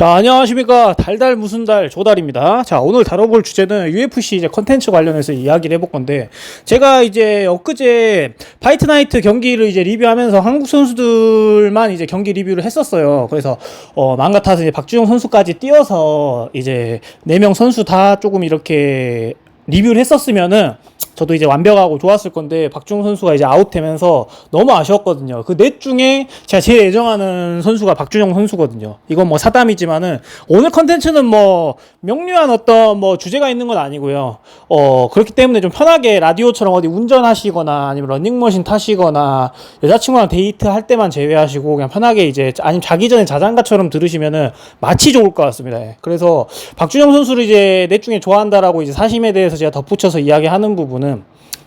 자, 안녕하십니까. 달달 무슨 달 조달입니다. 자, 오늘 다뤄볼 주제는 UFC 이제 컨텐츠 관련해서 이야기를 해볼 건데, 제가 이제 엊그제 파이트 나이트 경기를 이제 리뷰하면서 한국 선수들만 이제 경기 리뷰를 했었어요. 그래서 맘 같아서 이제 박주영 선수까지 띄워서 이제 4명 선수 다 조금 이렇게 리뷰를 했었으면은 저도 이제 완벽하고 좋았을 건데, 박주영 선수가 이제 아웃되면서 너무 아쉬웠거든요. 그 넷 중에 제가 제일 애정하는 선수가 박주영 선수거든요. 이건 뭐 사담이지만은, 오늘 컨텐츠는 뭐 명료한 어떤 뭐 주제가 있는 건 아니고요. 그렇기 때문에 좀 편하게 라디오처럼 어디 운전하시거나 아니면 러닝머신 타시거나 여자친구랑 데이트 할 때만 제외하시고 그냥 편하게 이제, 아니면 자기 전에 자장가처럼 들으시면은 마치 좋을 것 같습니다. 그래서 박주영 선수를 이제 넷 중에 좋아한다라고 이제 사심에 대해서 제가 덧붙여서 이야기하는 부분은,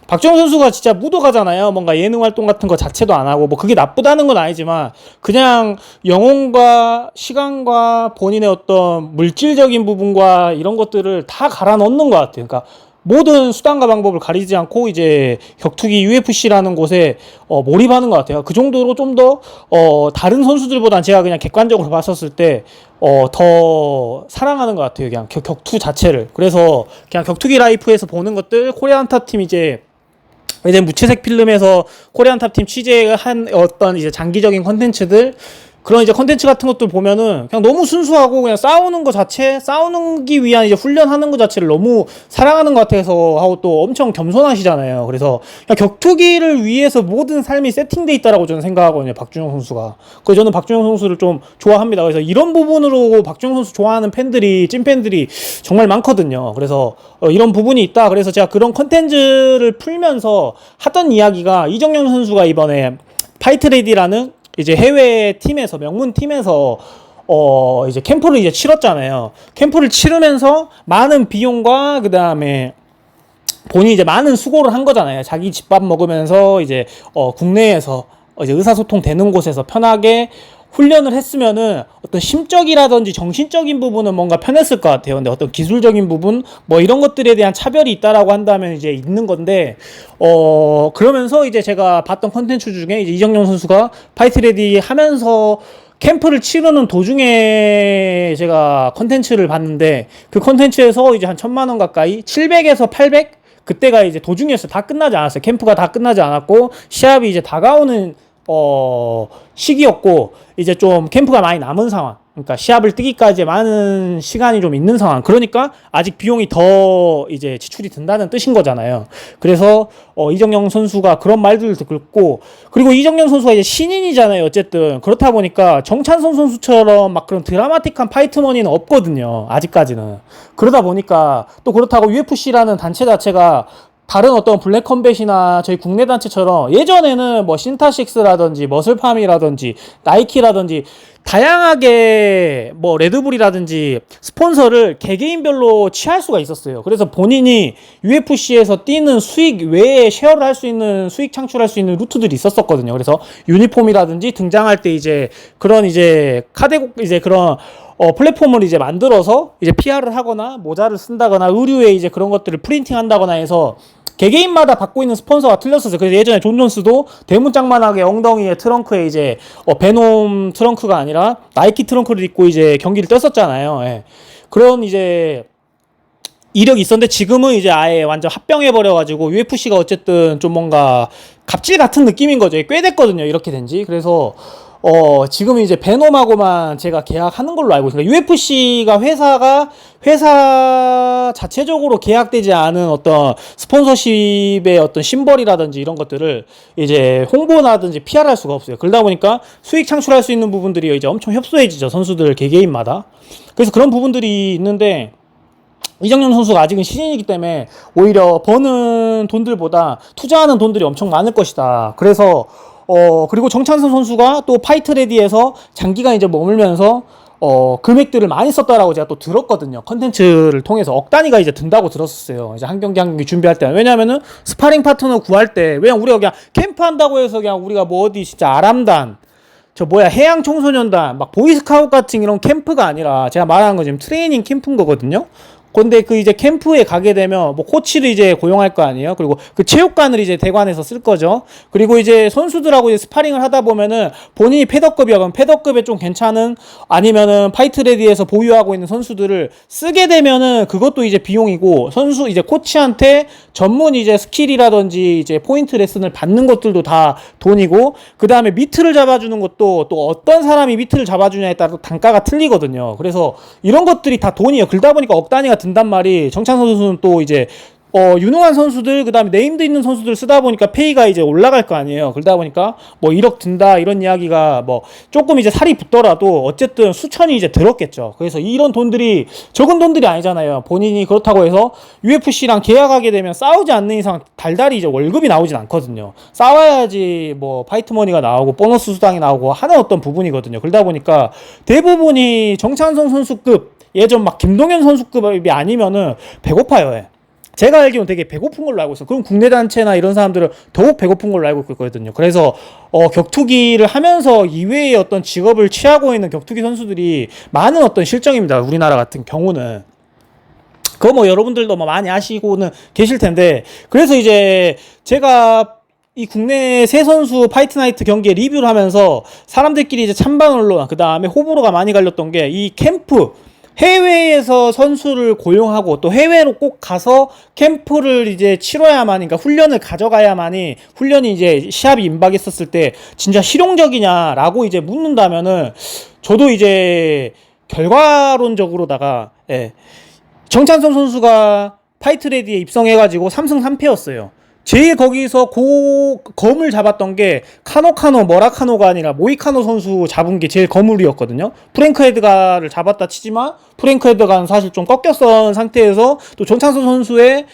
박주영 선수가 진짜 무도가잖아요. 뭔가 예능 활동 같은 거 자체도 안 하고, 뭐 그게 나쁘다는 건 아니지만 그냥 영혼과 시간과 본인의 어떤 물질적인 부분과 이런 것들을 다 갈아 넣는 것 같아요. 그러니까 모든 수단과 방법을 가리지 않고 이제 격투기 UFC라는 곳에 몰입하는 것 같아요. 그 정도로 좀 더 다른 선수들보단 제가 그냥 객관적으로 봤었을 때 더 사랑하는 것 같아요. 그냥 격투 자체를. 그래서 그냥 격투기 라이프에서 보는 것들, 코리안 탑팀 이제 무채색 필름에서 코리안 탑팀 취재한 어떤 이제 장기적인 컨텐츠들, 그런 이제 컨텐츠 같은 것들 보면은 그냥 너무 순수하고, 그냥 싸우는 거 자체, 싸우기 위한 이제 훈련하는 거 자체를 너무 사랑하는 것 같아서 하고, 또 엄청 겸손하시잖아요. 그래서 그냥 격투기를 위해서 모든 삶이 세팅돼 있다라고 저는 생각하거든요, 박주영 선수가. 그래서 저는 박주영 선수를 좀 좋아합니다. 그래서 이런 부분으로 박주영 선수 좋아하는 팬들이, 찐팬들이 정말 많거든요. 그래서 이런 부분이 있다. 그래서 제가 그런 컨텐츠를 풀면서 하던 이야기가, 이정영 선수가 이번에 파이트레디라는 이제 해외 팀에서, 명문 팀에서 이제 캠프를 이제 치렀잖아요. 캠프를 치르면서 많은 비용과 그다음에 본인이 이제 많은 수고를 한 거잖아요. 자기 집밥 먹으면서 이제 국내에서 이제 의사소통 되는 곳에서 편하게 훈련을 했으면은 어떤 심적이라든지 정신적인 부분은 뭔가 편했을 것 같아요. 근데 어떤 기술적인 부분, 뭐 이런 것들에 대한 차별이 있다라고 한다면 이제 있는 건데, 그러면서 이제 제가 봤던 컨텐츠 중에 이제 이정용 선수가 파이트 레디 하면서 캠프를 치르는 도중에 제가 컨텐츠를 봤는데, 그 컨텐츠에서 이제 한 1,000만 원 가까이, 700에서 800? 그때가 이제 도중이었어요. 다 끝나지 않았어요. 캠프가 다 끝나지 않았고, 시합이 이제 다가오는 시기였고, 이제 좀 캠프가 많이 남은 상황, 그러니까 시합을 뜨기까지 많은 시간이 좀 있는 상황, 그러니까 아직 비용이 더 이제 지출이 든다는 뜻인 거잖아요. 그래서 이정영 선수가 그런 말들을 듣고, 그리고 이정영 선수가 이제 신인이잖아요. 어쨌든 그렇다 보니까 정찬성 선수처럼 막 그런 드라마틱한 파이트머니는 없거든요, 아직까지는. 그러다 보니까, 또 그렇다고 UFC라는 단체 자체가 다른 어떤 블랙컴뱃이나 저희 국내 단체처럼, 예전에는 뭐 신타식스라든지 머슬팜이라든지 나이키라든지 다양하게 뭐 레드불이라든지 스폰서를 개개인별로 취할 수가 있었어요. 그래서 본인이 UFC에서 뛰는 수익 외에 쉐어를 할 수 있는, 수익 창출할 수 있는 루트들이 있었었거든요. 그래서 유니폼이라든지 등장할 때 이제 그런 이제 이제 그런 플랫폼을 이제 만들어서 이제 PR을 하거나 모자를 쓴다거나 의류에 이제 그런 것들을 프린팅 한다거나 해서 개개인마다 받고 있는 스폰서가 틀렸었어요. 그래서 예전에 존 존스도 대문짝만하게 엉덩이에 트렁크에 이제 베놈 트렁크가 아니라 나이키 트렁크를 입고 이제 경기를 떴었잖아요. 예. 그런 이제 이력이 있었는데, 지금은 이제 아예 완전 합병해버려가지고 UFC가 어쨌든 좀 뭔가 갑질 같은 느낌인 거죠. 꽤 됐거든요, 이렇게 된지. 그래서 지금 이제 베놈하고만 제가 계약하는 걸로 알고 있습니다. UFC가 회사 자체적으로 계약되지 않은 어떤 스폰서십의 어떤 심벌이라든지 이런 것들을 이제 홍보나든지 PR할 수가 없어요. 그러다 보니까 수익 창출할 수 있는 부분들이 이제 엄청 협소해지죠, 선수들 개개인마다. 그래서 그런 부분들이 있는데, 이정용 선수가 아직은 신인이기 때문에 오히려 버는 돈들보다 투자하는 돈들이 엄청 많을 것이다. 그래서 그리고 정찬성 선수가 또 파이트 레디에서 장기간 이제 머물면서 금액들을 많이 썼다라고 제가 또 들었거든요. 컨텐츠를 통해서 억 단위가 이제 든다고 들었었어요. 이제 한 경기 준비할 때. 왜냐면은 스파링 파트너 구할 때, 왜냐면 우리가 그냥 캠프 한다고 해서 그냥 우리가 뭐 어디 진짜 아람단, 해양 청소년단, 막 보이스카우트 같은 이런 캠프가 아니라, 제가 말하는 거 지금 트레이닝 캠프인 거거든요. 근데 그 이제 캠프에 가게 되면 뭐 코치를 이제 고용할 거 아니에요. 그리고 그 체육관을 이제 대관해서 쓸 거죠. 그리고 이제 선수들하고 이제 스파링을 하다 보면은 본인이 패더급이야. 그럼 패더급에 좀 괜찮은 아니면은 파이트레디에서 보유하고 있는 선수들을 쓰게 되면은 그것도 이제 비용이고 선수 이제 코치한테 전문 이제 스킬이라든지 이제 포인트 레슨을 받는 것들도 다 돈이고 그 다음에 미트를 잡아주는 것도 또 어떤 사람이 미트를 잡아주냐에 따라 단가가 틀리거든요. 그래서 이런 것들이 다 돈이에요. 그러다 보니까 억 단위가 든단 말이 정찬 선수는 또 이제 유능한 선수들, 그 다음에 네임드 있는 선수들 쓰다 보니까 페이가 이제 올라갈 거 아니에요. 그러다 보니까 뭐 1억 든다, 이런 이야기가 뭐 조금 이제 살이 붙더라도 어쨌든 수천이 이제 들었겠죠. 그래서 이런 돈들이 적은 돈들이 아니잖아요. 본인이 그렇다고 해서 UFC랑 계약하게 되면 싸우지 않는 이상 달달이 이제 월급이 나오진 않거든요. 싸워야지 뭐 파이트머니가 나오고 보너스 수당이 나오고 하는 어떤 부분이거든요. 그러다 보니까 대부분이 정찬성 선수급, 예전 막 김동현 선수급이 아니면은 배고파요. 예. 제가 알기로는 되게 배고픈 걸로 알고 있어요. 그럼 국내 단체나 이런 사람들은 더욱 배고픈 걸로 알고 있거든요. 그래서 격투기를 하면서 이외의 어떤 직업을 취하고 있는 격투기 선수들이 많은 어떤 실정입니다. 우리나라 같은 경우는. 그거 뭐 여러분들도 뭐 많이 아시고는 계실 텐데, 그래서 이제 제가 이 국내 새 선수 파이트나이트 경기에 리뷰를 하면서 사람들끼리 이제 찬반 언론, 그 다음에 호불호가 많이 갈렸던 게 이 캠프, 해외에서 선수를 고용하고 또 해외로 꼭 가서 캠프를 이제 치러야만, 그러니까 훈련을 가져가야만이 훈련이 이제 시합이 임박했었을 때 진짜 실용적이냐라고 이제 묻는다면은 저도 이제 결과론적으로다가 정찬성 선수가 파이트레디에 입성해가지고 3승 3패였어요. 제일 거기서 거물 잡았던 게 모라카노가 아니라 모이카노 선수 잡은 게 제일 거물이었거든요. 프랭크 에드가를 잡았다 치지만 프랭크 에드가는 사실 좀 꺾였던 상태에서 또 정찬성 선수의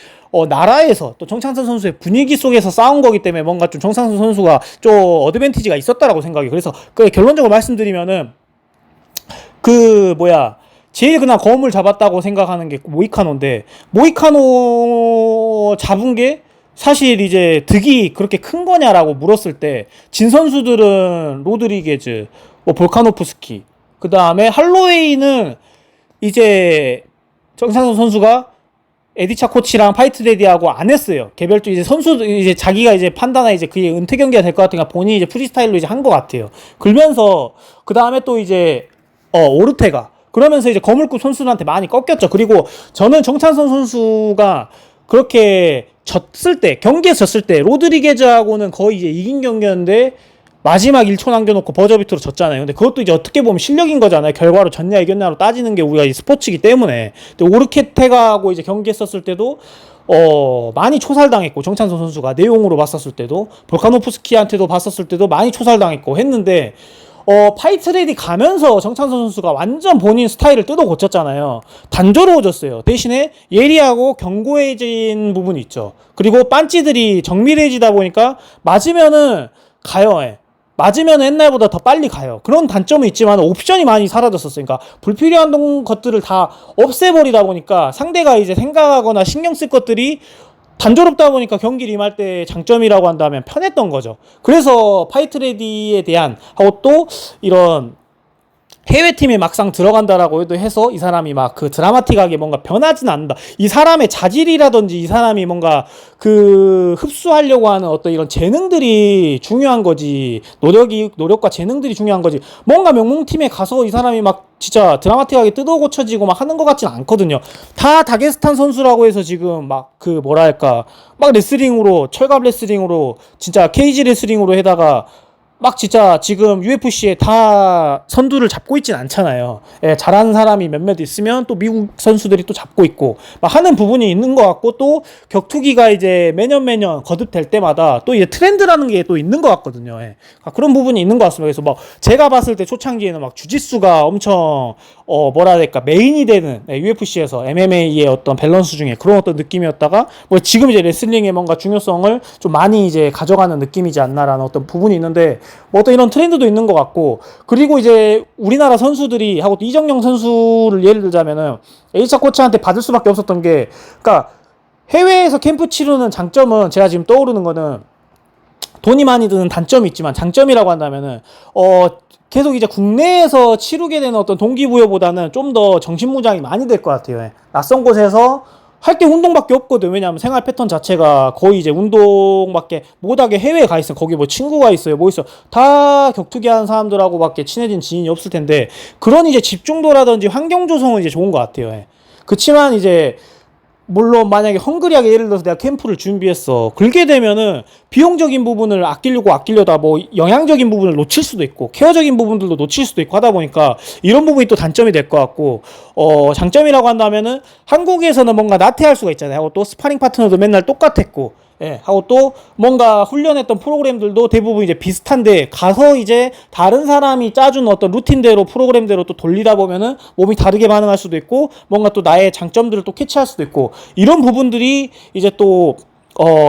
나라에서 또 정찬성 선수의 분위기 속에서 싸운 거기 때문에 뭔가 좀 정찬성 선수가 좀 어드밴티지가 있었다라고 생각해요. 그래서 결론적으로 말씀드리면은 제일 그냥 거물 잡았다고 생각하는 게 모이카노인데, 모이카노 잡은 게 사실 이제 득이 그렇게 큰 거냐라고 물었을 때 진 선수들은 로드리게즈, 볼카노프스키, 그 다음에 할로웨이는 이제 정찬성 선수가 에디차 코치랑 파이트레디하고 안 했어요. 개별적 이제 선수들 이제 자기가 이제 판단하 이제 그게 은퇴 경기가 될 것 같으니까 본인이 이제 프리스타일로 이제 한 것 같아요. 그러면서 그 다음에 또 이제 오르테가 그러면서 이제 거물급 선수들한테 많이 꺾였죠. 그리고 저는 정찬성 선수가 그렇게 경기에서 졌을 때 로드리게즈하고는 거의 이제 이긴 경기였는데 마지막 1초 남겨놓고 버저비트로 졌잖아요. 근데 그것도 이제 어떻게 보면 실력인 거잖아요. 결과로 졌냐 이겼냐로 따지는 게 우리가 이 스포츠이기 때문에. 근데 오르케테가하고 이제 경기했었을 때도 많이 초살당했고, 정찬성 선수가 내용으로 봤었을 때도 볼카노프스키한테도 봤었을 때도 많이 초살당했고 했는데 파이트레디 가면서 정찬성 선수가 완전 본인 스타일을 뜯어 고쳤잖아요. 단조로워졌어요. 대신에 예리하고 견고해진 부분이 있죠. 그리고 빤찌들이 정밀해지다 보니까 맞으면은 가요. 맞으면 옛날보다 더 빨리 가요. 그런 단점은 있지만 옵션이 많이 사라졌었어요. 그러니까 불필요한 것들을 다 없애버리다 보니까 상대가 이제 생각하거나 신경 쓸 것들이 단조롭다 보니까 경기를 임할 때 장점이라고 한다면 편했던 거죠. 그래서 파이트레디에 대한 하고 또 이런 해외팀에 막상 들어간다라고 해서 이 사람이 막 그 드라마틱하게 뭔가 변하진 않는다. 이 사람의 자질이라든지 이 사람이 뭔가 그 흡수하려고 하는 어떤 이런 재능들이 중요한 거지. 노력과 재능들이 중요한 거지. 뭔가 명문팀에 가서 이 사람이 막 진짜 드라마틱하게 뜯어 고쳐지고 막 하는 것 같진 않거든요. 다 다게스탄 선수라고 해서 지금 막 막 레슬링으로, 철갑 레슬링으로, 진짜 케이지 레슬링으로 해다가 막 진짜 지금 UFC에 다 선두를 잡고 있진 않잖아요. 잘하는 사람이 몇몇 있으면 또 미국 선수들이 또 잡고 있고 막 하는 부분이 있는 것 같고, 또 격투기가 이제 매년 거듭될 때마다 또 이제 트렌드라는 게 또 있는 것 같거든요. 그런 부분이 있는 것 같습니다. 그래서 막 제가 봤을 때 초창기에는 막 주짓수가 엄청 메인이 되는 UFC에서 MMA의 어떤 밸런스 중에 그런 어떤 느낌이었다가 지금 이제 레슬링의 뭔가 중요성을 좀 많이 이제 가져가는 느낌이지 않나라는 어떤 부분이 있는데, 어떤 이런 트렌드도 있는 것 같고, 그리고 이제 우리나라 선수들이 하고 또 이정영 선수를 예를 들자면은 에이차 코치한테 받을 수밖에 없었던 게, 그러니까 해외에서 캠프 치르는 장점은 제가 지금 떠오르는 거는 돈이 많이 드는 단점이 있지만 장점이라고 한다면은 계속 이제 국내에서 치르게 되는 어떤 동기부여보다는 좀 더 정신무장이 많이 될 것 같아요. 예. 낯선 곳에서 할 게 운동밖에 없거든. 왜냐하면 생활 패턴 자체가 거의 이제 운동밖에 못하게 해외에 가 있어. 거기 뭐 친구가 있어요, 뭐 있어. 다 격투기 하는 사람들하고밖에 친해진 지인이 없을 텐데 그런 이제 집중도라든지 환경 조성은 이제 좋은 것 같아요. 예. 그치만 이제 물론 만약에 헝그리하게 예를 들어서 내가 캠프를 준비했어. 그렇게 되면은 비용적인 부분을 아끼려다 뭐 영양적인 부분을 놓칠 수도 있고 케어적인 부분들도 놓칠 수도 있고 하다 보니까 이런 부분이 또 단점이 될 것 같고 장점이라고 한다면은 한국에서는 뭔가 나태할 수가 있잖아요. 하고 또 스파링 파트너도 맨날 똑같았고 예, 하고 또 뭔가 훈련했던 프로그램들도 대부분 이제 비슷한데 가서 이제 다른 사람이 짜준 어떤 루틴대로 프로그램대로 또 돌리다 보면은 몸이 다르게 반응할 수도 있고 뭔가 또 나의 장점들을 또 캐치할 수도 있고 이런 부분들이 이제 또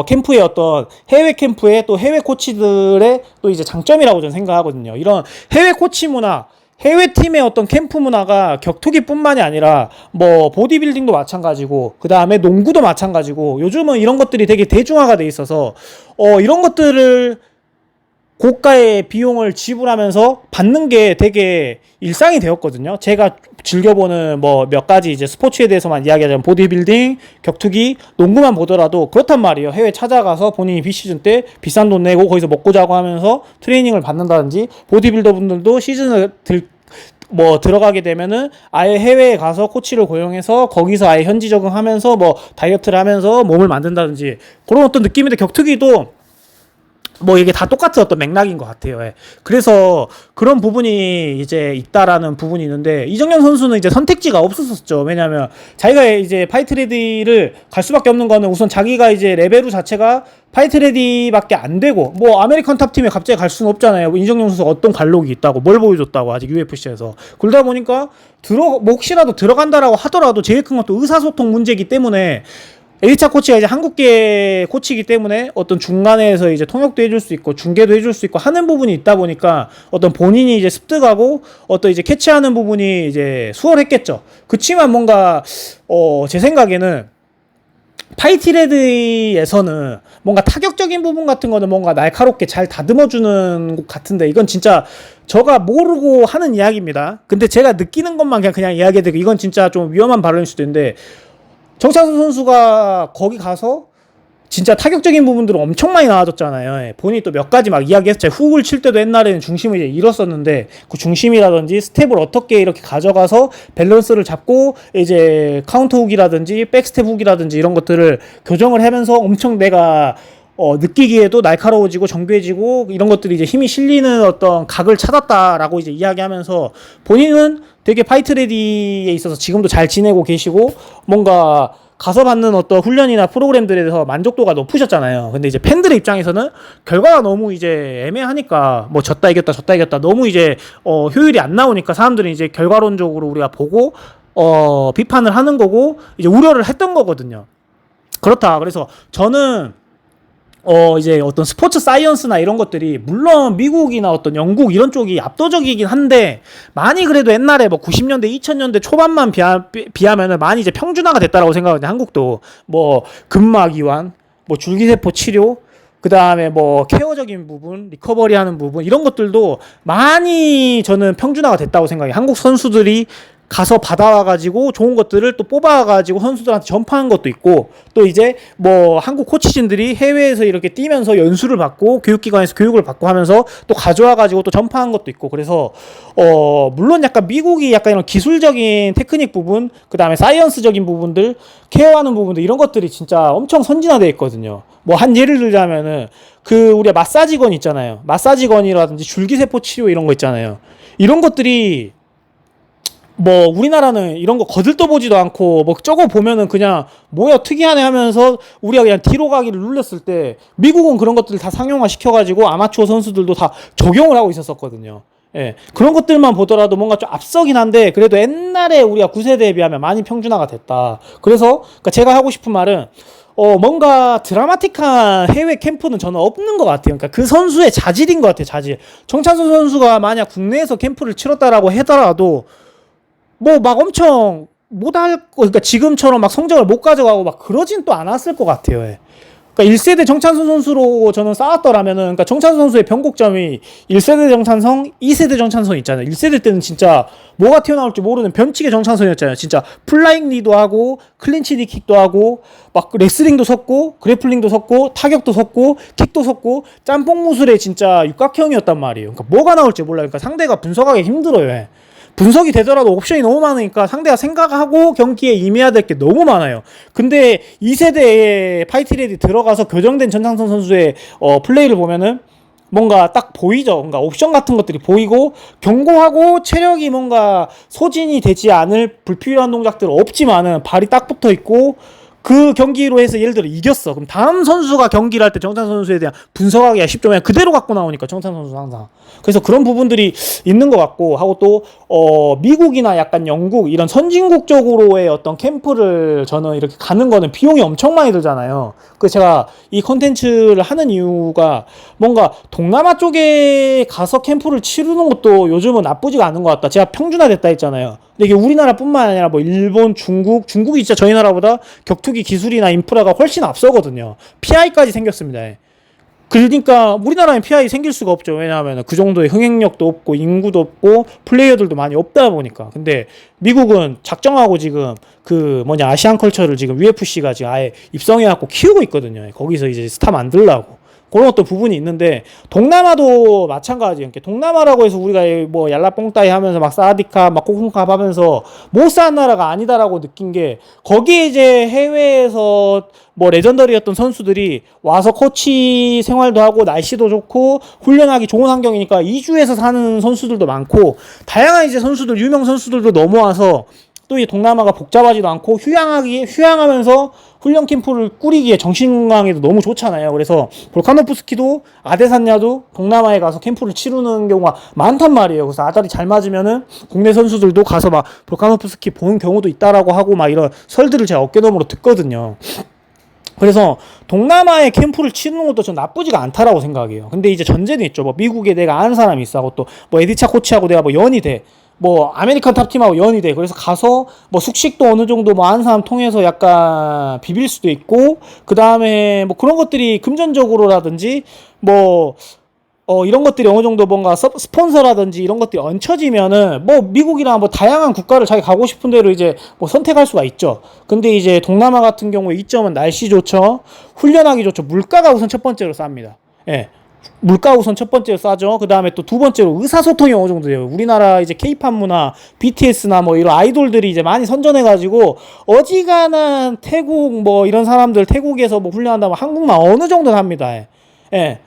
캠프의 어떤 해외 캠프의 또 해외 코치들의 또 이제 장점이라고 저는 생각하거든요. 이런 해외 코치 문화 해외 팀의 어떤 캠프 문화가 격투기뿐만이 아니라 뭐 보디빌딩도 마찬가지고 그 다음에 농구도 마찬가지고 요즘은 이런 것들이 되게 대중화가 돼 있어서 이런 것들을 고가의 비용을 지불하면서 받는 게 되게 일상이 되었거든요. 제가 즐겨보는 뭐 몇 가지 이제 스포츠에 대해서만 이야기하자면 보디빌딩, 격투기, 농구만 보더라도 그렇단 말이에요. 해외 찾아가서 본인이 비시즌 때 비싼 돈 내고 거기서 먹고 자고 하면서 트레이닝을 받는다든지 보디빌더 분들도 시즌을 들어가게 되면은 아예 해외에 가서 코치를 고용해서 거기서 아예 현지 적응하면서 뭐 다이어트를 하면서 몸을 만든다든지 그런 어떤 느낌인데 격투기도 뭐 이게 다 똑같은 어떤 맥락인 것 같아요. 예. 그래서 그런 부분이 이제 있다라는 부분이 있는데 이정현 선수는 이제 선택지가 없었었죠. 왜냐하면 자기가 이제 파이트레디를 갈 수밖에 없는 거는 우선 자기가 이제 레벨우 자체가 파이트레디밖에 안 되고 뭐 아메리칸 탑팀에 갑자기 갈 수는 없잖아요. 뭐 이정현 선수가 어떤 관록이 있다고 뭘 보여줬다고 아직 UFC에서 그러다 보니까 뭐 혹시라도 들어간다라고 하더라도 제일 큰 것도 의사소통 문제이기 때문에 에리차 코치가 이제 한국계 코치이기 때문에 어떤 중간에서 이제 통역도 해줄 수 있고 중계도 해줄 수 있고 하는 부분이 있다 보니까 어떤 본인이 이제 습득하고 어떤 이제 캐치하는 부분이 이제 수월했겠죠. 그치만 뭔가 제 생각에는 파이트레드에서는 뭔가 타격적인 부분 같은 거는 뭔가 날카롭게 잘 다듬어주는 것 같은데 이건 진짜 저가 모르고 하는 이야기입니다. 근데 제가 느끼는 것만 그냥 이야기해드리고 이건 진짜 좀 위험한 발언일 수도 있는데 정찬수 선수가 거기 가서 진짜 타격적인 부분들은 엄청 많이 나와줬잖아요. 본인이 또 몇 가지 막 이야기했죠. 훅을 칠 때도 옛날에는 중심을 이제 잃었었는데 그 중심이라든지 스텝을 어떻게 이렇게 가져가서 밸런스를 잡고 이제 카운터 훅이라든지 백스텝 훅이라든지 이런 것들을 교정을 하면서 엄청 내가 느끼기에도 날카로워지고 정교해지고 이런 것들이 이제 힘이 실리는 어떤 각을 찾았다라고 이제 이야기하면서 본인은 되게 파이트레디에 있어서 지금도 잘 지내고 계시고 뭔가 가서 받는 어떤 훈련이나 프로그램들에 대해서 만족도가 높으셨잖아요. 근데 이제 팬들의 입장에서는 결과가 너무 이제 애매하니까 뭐 졌다 이겼다 너무 이제 효율이 안 나오니까 사람들은 이제 결과론적으로 우리가 보고 비판을 하는 거고 이제 우려를 했던 거거든요. 그렇다. 그래서 저는 이제 어떤 스포츠 사이언스나 이런 것들이 물론 미국이나 어떤 영국 이런 쪽이 압도적이긴 한데 많이 그래도 옛날에 뭐 90년대 2000년대 초반만 비하면은 많이 이제 평준화가 됐다라고 생각하거든요. 한국도 뭐 근막 이완 뭐 줄기세포 치료 그 다음에 뭐 케어적인 부분 리커버리 하는 부분 이런 것들도 많이 저는 평준화가 됐다고 생각해요. 한국 선수들이 가서 받아와가지고 좋은 것들을 또 뽑아가지고 선수들한테 전파한 것도 있고 또 이제 뭐 한국 코치진들이 해외에서 이렇게 뛰면서 연수를 받고 교육기관에서 교육을 받고 하면서 또 가져와가지고 또 전파한 것도 있고 그래서 물론 약간 미국이 약간 이런 기술적인 테크닉 부분 그 다음에 사이언스적인 부분들 케어하는 부분들 이런 것들이 진짜 엄청 선진화되어 있거든요. 뭐 한 예를 들자면은 그 우리가 마사지건 있잖아요. 마사지건이라든지 줄기세포 치료 이런 거 있잖아요. 이런 것들이 뭐 우리나라는 이런 거 거들떠보지도 않고 뭐 저거 보면은 그냥 뭐야 특이하네 하면서 우리가 그냥 뒤로 가기를 눌렀을 때 미국은 그런 것들을 다 상용화 시켜가지고 아마추어 선수들도 다 적용을 하고 있었거든요. 예, 그런 것들만 보더라도 뭔가 좀 앞서긴 한데 그래도 옛날에 우리가 9세대에 비하면 많이 평준화가 됐다. 그래서 그러니까 제가 하고 싶은 말은 뭔가 드라마틱한 해외 캠프는 저는 없는 것 같아요. 그러니까 그 선수의 자질인 것 같아요. 자질. 정찬수 선수가 만약 국내에서 캠프를 치렀다라고 하더라도 뭐 막 엄청 못할 거 그러니까 지금처럼 막 성적을 못 가져가고 막 그러진 또 않았을 것 같아요. 예. 그러니까 1세대 정찬성 선수로 저는 쌓았더라면은, 그러니까 정찬성 선수의 변곡점이 1세대 정찬성, 2세대 정찬성 있잖아요. 1세대 때는 진짜 뭐가 튀어나올지 모르는 변칙의 정찬성이었잖아요. 진짜 플라잉 리도 하고, 클린치 니킥도 하고, 막 레슬링도 섰고, 그래플링도 섰고, 타격도 섰고, 킥도 섰고, 짬뽕 무술의 진짜 육각형이었단 말이에요. 그러니까 뭐가 나올지 몰라요. 그러니까 상대가 분석하기 힘들어요. 예. 분석이 되더라도 옵션이 너무 많으니까 상대가 생각하고 경기에 임해야 될 게 너무 많아요. 근데 2세대에 파이트레디 들어가서 교정된 전창선 선수의 플레이를 보면은 뭔가 딱 보이죠. 뭔가 옵션 같은 것들이 보이고 견고하고 체력이 뭔가 소진이 되지 않을 불필요한 동작들 없지만은 발이 딱 붙어 있고 그 경기로 해서 예를 들어 이겼어. 그럼 다음 선수가 경기를 할 때 정찬 선수에 대한 분석하기가 쉽죠. 그냥 그대로 갖고 나오니까 정찬 선수는 항상. 그래서 그런 부분들이 있는 것 같고 하고 또 미국이나 약간 영국 이런 선진국 쪽으로의 어떤 캠프를 저는 이렇게 가는 거는 비용이 엄청 많이 들잖아요. 그래서 제가 이 컨텐츠를 하는 이유가 뭔가 동남아 쪽에 가서 캠프를 치르는 것도 요즘은 나쁘지가 않은 것 같다. 제가 평준화됐다 했잖아요. 근데 이게 우리나라뿐만 아니라 뭐 일본, 중국이 진짜 저희 나라보다 격투기 기술이나 인프라가 훨씬 앞서거든요. PI까지 생겼습니다. 그러니까 우리나라엔 PI 생길 수가 없죠. 왜냐하면 그 정도의 흥행력도 없고 인구도 없고 플레이어들도 많이 없다 보니까. 근데 미국은 작정하고 지금 그 아시안 컬처를 지금 UFC가 지금 아예 입성해갖고 키우고 있거든요. 거기서 이제 스타 만들라고. 그런 어떤 부분이 있는데 동남아도 마찬가지예요. 동남아라고 해서 우리가 뭐 얄라뽕따이 하면서 막 사디카 막 코콩캅 하면서 못 사는 나라가 아니다라고 느낀 게 거기에 이제 해외에서 뭐 레전더리였던 선수들이 와서 코치 생활도 하고 날씨도 좋고 훈련하기 좋은 환경이니까 이주에서 사는 선수들도 많고 다양한 이제 선수들 유명 선수들도 넘어와서 또 이 동남아가 복잡하지도 않고 휴양하면서 훈련 캠프를 꾸리기에 정신건강에도 너무 좋잖아요. 그래서 볼카노프스키도 아데산야도 동남아에 가서 캠프를 치르는 경우가 많단 말이에요. 그래서 아다리 잘 맞으면은 국내 선수들도 가서 막 볼카노프스키 보는 경우도 있다라고 하고 막 이런 설들을 제가 어깨너머로 듣거든요. 그래서 동남아에 캠프를 치르는 것도 전 나쁘지가 않다라고 생각해요. 근데 이제 전제는 있죠. 뭐 미국에 내가 아는 사람이 있어 하고 또 뭐 에디차 코치하고 내가 뭐 연이 돼. 뭐 아메리칸 탑팀하고 연이 돼. 그래서 가서 뭐 숙식도 어느 정도 뭐 아는 사람 통해서 약간 비빌 수도 있고 그 다음에 뭐 그런 것들이 금전적으로라든지 뭐 이런 것들이 어느 정도 뭔가 스폰서라든지 이런 것들이 얹혀지면은 뭐 미국이나 뭐 다양한 국가를 자기 가고 싶은 대로 이제 뭐 선택할 수가 있죠. 근데 이제 동남아 같은 경우에 이점은 날씨 좋죠. 훈련하기 좋죠. 물가가 우선 첫 번째로 쌉니다. 예. 물가 우선 첫 번째로 싸죠. 그 다음에 또 두 번째로 의사소통이 어느 정도 돼요. 우리나라 이제 K-팝 문화, BTS나 뭐 이런 아이돌들이 이제 많이 선전해가지고 어지간한 태국 뭐 이런 사람들 태국에서 뭐 훈련한다면 한국말 어느 정도는 합니다. 예.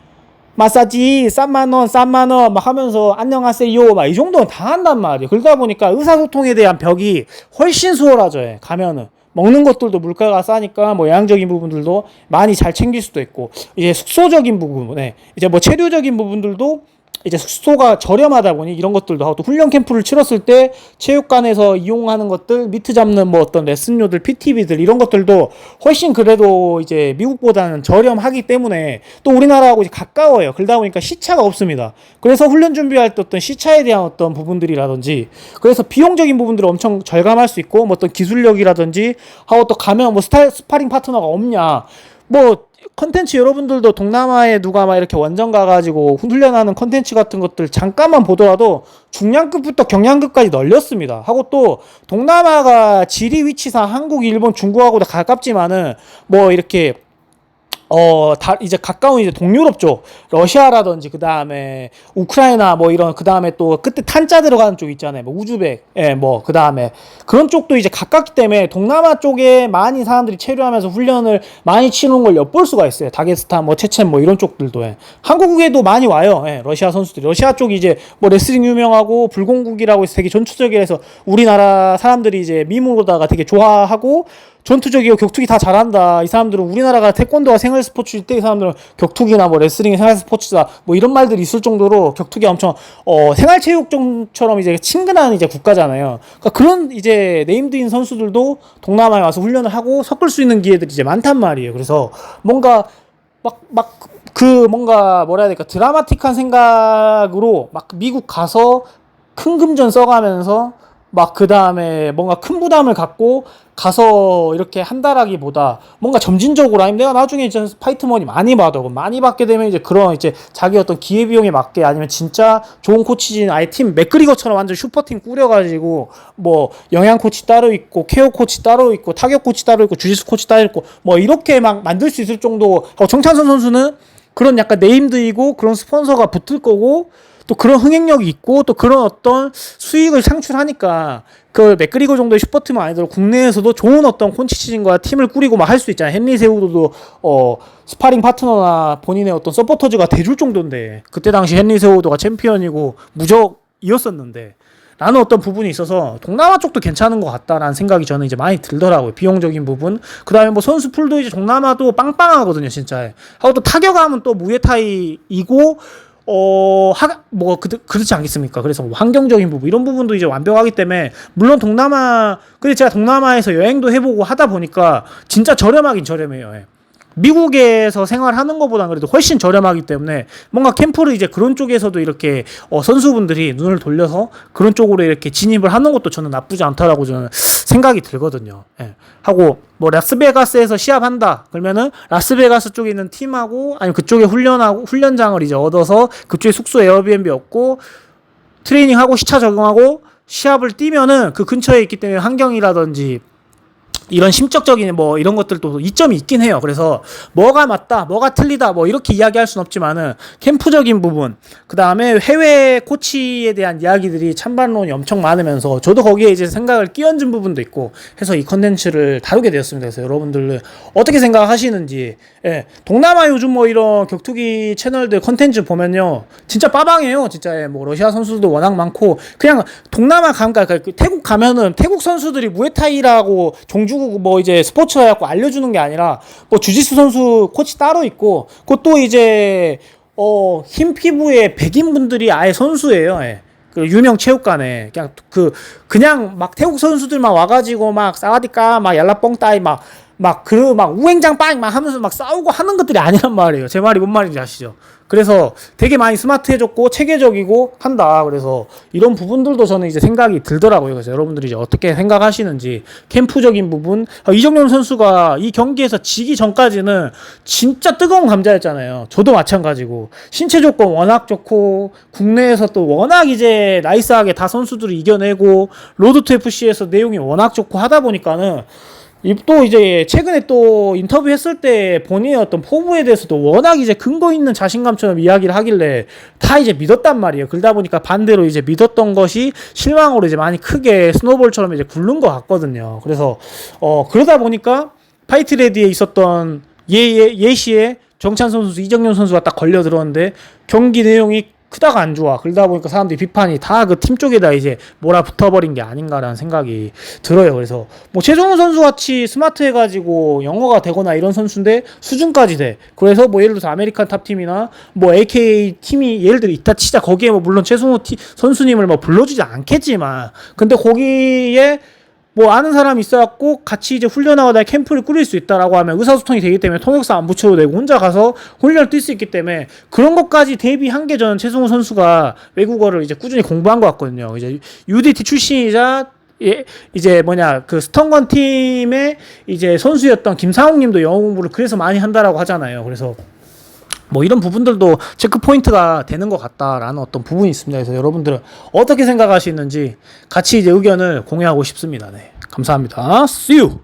마사지 3만원 막 하면서 안녕하세요 막 이 정도는 다 한단 말이에요. 그러다 보니까 의사소통에 대한 벽이 훨씬 수월하죠. 가면은 먹는 것들도 물가가 싸니까 뭐 영양적인 부분들도 많이 잘 챙길 수도 있고 이제 숙소적인 부분에 이제 뭐 체류적인 부분들도 이제 숙소가 저렴하다 보니 이런 것들도 하고 또 훈련 캠프를 치렀을 때 체육관에서 이용하는 것들 미트 잡는 뭐 어떤 레슨료들 PT비들 이런 것들도 훨씬 그래도 이제 미국보다는 저렴하기 때문에 또 우리나라하고 이제 가까워요. 그러다 보니까 시차가 없습니다. 그래서 훈련 준비할 때 어떤 시차에 대한 어떤 부분들이라든지 그래서 비용적인 부분들을 엄청 절감할 수 있고 뭐 어떤 기술력이라든지 하고 또 가면 뭐 스파링 파트너가 없냐 뭐 컨텐츠 여러분들도 동남아에 누가 막 이렇게 원정 가가지고 훈련하는 컨텐츠 같은 것들 잠깐만 보더라도 중량급부터 경량급까지 널렸습니다. 하고 또 동남아가 지리 위치상 한국, 일본, 중국하고도 가깝지만은 뭐 이렇게 이제 가까운 이제 동유럽 쪽, 러시아라든지, 그 다음에 우크라이나 뭐 이런, 그 다음에 또 끝에 탄자 들어가는 쪽 있잖아요. 뭐 우즈벡, 뭐, 그 다음에 그런 쪽도 이제 가깝기 때문에 동남아 쪽에 많이 사람들이 체류하면서 훈련을 많이 치는 걸 엿볼 수가 있어요. 다게스탄, 뭐, 체첸, 뭐 이런 쪽들도. 한국에도 많이 와요. 러시아 선수들이. 러시아 쪽이 이제 뭐 레슬링 유명하고 불공국이라고 해서 되게 전투적이라서 우리나라 사람들이 이제 미모로다가 되게 좋아하고 전투적이고 격투기 다 잘한다. 이 사람들은 우리나라가 태권도가 생활 스포츠일 때 이 사람들은 격투기나 뭐 레슬링이 생활 스포츠다. 뭐 이런 말들이 있을 정도로 격투기가 엄청 생활 체육종처럼 이제 친근한 이제 국가잖아요. 그러니까 그런 이제 네임드인 선수들도 동남아에 와서 훈련을 하고 섞을 수 있는 기회들이 이제 많단 말이에요. 그래서 뭔가 뭔가 뭐라 해야 될까 드라마틱한 생각으로 막 미국 가서 큰 금전 써가면서 막 그 다음에 뭔가 큰 부담을 갖고 가서 이렇게 한다라기보다 뭔가 점진적으로 아니면 내가 나중에 이제 파이트 머니 많이 받아. 많이 받게 되면 이제 그런 이제 자기 어떤 기회비용에 맞게 아니면 진짜 좋은 코치진 아예 팀 맥그리거처럼 완전 슈퍼팀 꾸려가지고 뭐 영양 코치 따로 있고 케어 코치 따로 있고 타격 코치 따로 있고 주짓수 코치 따로 있고 뭐 이렇게 막 만들 수 있을 정도. 정찬선 선수는 그런 약간 네임드이고 그런 스폰서가 붙을 거고 또 그런 흥행력이 있고 또 그런 어떤 수익을 창출하니까 그 맥그리거 정도의 슈퍼팀은 아니더라도 국내에서도 좋은 어떤 콘치진과 팀을 꾸리고 막 할 수 있잖아요. 헨리 세우도도 스파링 파트너나 본인의 어떤 서포터즈가 돼줄 정도인데 그때 당시 헨리 세우도가 챔피언이고 무적이었었는데 라는 어떤 부분이 있어서 동남아 쪽도 괜찮은 것 같다라는 생각이 저는 이제 많이 들더라고요. 비용적인 부분. 그 다음에 뭐 선수 풀도 이제 동남아도 빵빵하거든요, 진짜. 하고 또 타격하면 또 무에타이이고 그렇지 않겠습니까? 그래서 뭐 환경적인 부분, 이런 부분도 이제 완벽하기 때문에, 물론 근데 제가 동남아에서 여행도 해보고 하다 보니까 진짜 저렴하긴 저렴해요. 예. 미국에서 생활하는 것보다는 그래도 훨씬 저렴하기 때문에 뭔가 캠프를 이제 그런 쪽에서도 이렇게 선수분들이 눈을 돌려서 그런 쪽으로 이렇게 진입을 하는 것도 저는 나쁘지 않다라고 저는 생각이 들거든요. 예. 하고 뭐 라스베가스에서 시합한다 그러면은 라스베가스 쪽에 있는 팀하고 아니면 그쪽에 훈련장을 이제 얻어서 그쪽에 숙소 에어비앤비 얻고 트레이닝하고 시차 적용하고 시합을 뛰면은 그 근처에 있기 때문에 환경이라든지 이런 심적적인 뭐 이런 것들도 이점이 있긴 해요. 그래서 뭐가 맞다, 뭐가 틀리다 뭐 이렇게 이야기할 순 없지만은 캠프적인 부분, 그 다음에 해외 코치에 대한 이야기들이 찬반론이 엄청 많으면서 저도 거기에 이제 생각을 끼얹은 부분도 있고 해서 이 컨텐츠를 다루게 되었습니다. 그래서 여러분들 어떻게 생각하시는지. 예, 동남아 요즘 뭐 이런 격투기 채널들 컨텐츠 보면요 진짜 빠방해요. 진짜. 예, 뭐 러시아 선수도 워낙 많고 그냥 동남아 태국 가면은 태국 선수들이 무에타이라고 종주 뭐 이제 스포츠 해갖고 알려주는 게 아니라 뭐 주짓수 선수 코치 따로 있고 그것도 이제 흰 피부의 백인 분들이 아예 선수예요. 예. 그 유명 체육관에 그냥 막 태국 선수들만 와가지고 막 사와디까 막 얄라뽕따이 막 우행장 빵 막 하면서 막 싸우고 하는 것들이 아니란 말이에요. 제 말이 뭔 말인지 아시죠? 그래서 되게 많이 스마트해졌고 체계적이고 한다. 그래서 이런 부분들도 저는 이제 생각이 들더라고요. 그래서 여러분들이 이제 어떻게 생각하시는지 캠프적인 부분. 이정용 선수가 이 경기에서 지기 전까지는 진짜 뜨거운 감자였잖아요. 저도 마찬가지고 신체 조건 워낙 좋고 국내에서 또 워낙 이제 나이스하게 다 선수들을 이겨내고 로드 투 FC에서 내용이 워낙 좋고 하다 보니까는 또 이제 최근에 또 인터뷰 했을 때 본인의 어떤 포부에 대해서도 워낙 이제 근거 있는 자신감처럼 이야기를 하길래 다 이제 믿었단 말이에요. 그러다 보니까 반대로 이제 믿었던 것이 실망으로 이제 많이 크게 스노볼처럼 이제 굴른 것 같거든요. 그래서 그러다 보니까 파이트 레디에 있었던 예시에 정찬 선수, 이정현 선수가 딱 걸려 들었는데 경기 내용이 크다가 안 좋아. 그러다 보니까 사람들이 비판이 다 그 팀 쪽에다 이제 몰아붙어버린 게 아닌가라는 생각이 들어요. 그래서 뭐 최종훈 선수 같이 스마트해가지고 영어가 되거나 이런 선수인데 수준까지 돼. 그래서 뭐 예를 들어서 아메리칸 탑팀이나 뭐 AKA 팀이 예를 들어 있다 치자. 거기에 뭐 물론 최승호 선수님을 뭐 불러주지 않겠지만 근데 거기에 뭐 아는 사람이 있어갖고 같이 이제 훈련하거나 캠프를 꾸릴 수 있다라고 하면 의사소통이 되기 때문에 통역사 안 붙여도 되고 혼자 가서 훈련을 뛸 수 있기 때문에 그런 것까지 대비한 게 저는 최승우 선수가 외국어를 이제 꾸준히 공부한 것 같거든요. 이제 UDT 출신이자 이제 그 스턴건 팀의 이제 선수였던 김상욱 님도 영어 공부를 그래서 많이 한다라고 하잖아요. 그래서 뭐 이런 부분들도 체크 포인트가 되는 것 같다라는 어떤 부분이 있습니다. 그래서 여러분들은 어떻게 생각하시는지 같이 이제 의견을 공유하고 싶습니다. 네. 감사합니다. See you!